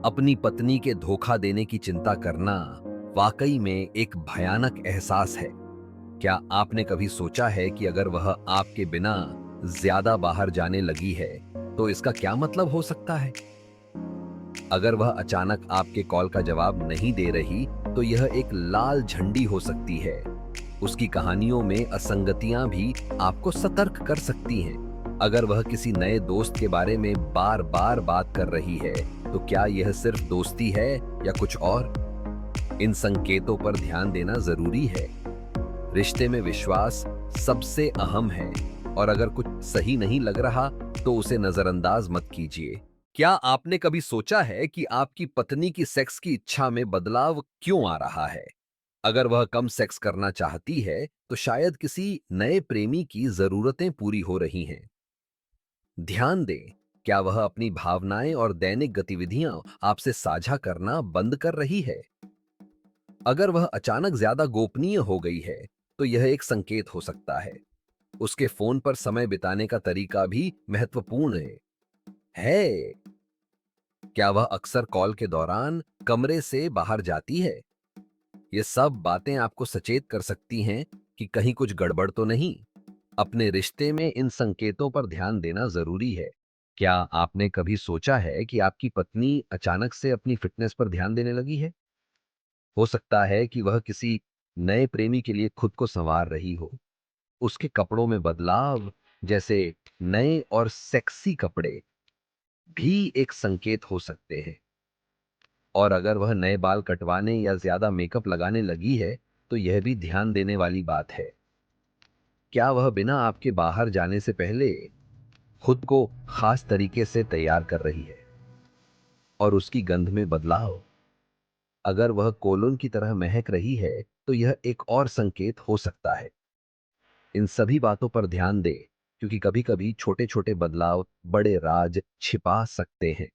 अपनी पत्नी के धोखा देने की चिंता करना वाकई में एक भयानक एहसास है। क्या आपने कभी सोचा है कि अगर वह आपके बिना ज्यादा बाहर जाने लगी है तो इसका क्या मतलब हो सकता है? अगर वह अचानक आपके कॉल का जवाब नहीं दे रही तो यह एक लाल झंडी हो सकती है। उसकी कहानियों में असंगतियां भी आपको सतर्क कर सकती हैं। अगर वह किसी नए दोस्त के बारे में बार बार बात कर रही है तो क्या यह सिर्फ दोस्ती है या कुछ और? इन संकेतों पर ध्यान देना जरूरी है। रिश्ते में विश्वास सबसे अहम है और अगर कुछ सही नहीं लग रहा तो उसे नजरअंदाज मत कीजिए। क्या आपने कभी सोचा है कि आपकी पत्नी की सेक्स की इच्छा में बदलाव क्यों आ रहा है? अगर वह कम सेक्स करना चाहती है तो शायद किसी नए प्रेमी की जरूरतें पूरी हो रही हैं। ध्यान दें, क्या वह अपनी भावनाएं और दैनिक गतिविधियां आपसे साझा करना बंद कर रही है? अगर वह अचानक ज्यादा गोपनीय हो गई है तो यह एक संकेत हो सकता है। उसके फोन पर समय बिताने का तरीका भी महत्वपूर्ण है। क्या वह अक्सर कॉल के दौरान कमरे से बाहर जाती है? ये सब बातें आपको सचेत कर सकती हैं कि कहीं कुछ गड़बड़ तो नहीं। अपने रिश्ते में इन संकेतों पर ध्यान देना जरूरी है। क्या आपने कभी सोचा है कि आपकी पत्नी अचानक से अपनी फिटनेस पर ध्यान देने लगी है? हो सकता है कि वह किसी नए प्रेमी के लिए खुद को संवार रही हो। उसके कपड़ों में बदलाव, जैसे नए और सेक्सी कपड़े, भी एक संकेत हो सकते हैं। और अगर वह नए बाल कटवाने या ज्यादा मेकअप लगाने लगी है तो यह भी ध्यान देने वाली बात है। क्या वह बिना आपके बाहर जाने से पहले खुद को खास तरीके से तैयार कर रही है? और उसकी गंध में बदलाव, अगर वह कोलोन की तरह महक रही है तो यह एक और संकेत हो सकता है। इन सभी बातों पर ध्यान दें क्योंकि कभी-कभी छोटे-छोटे बदलाव बड़े राज छिपा सकते हैं।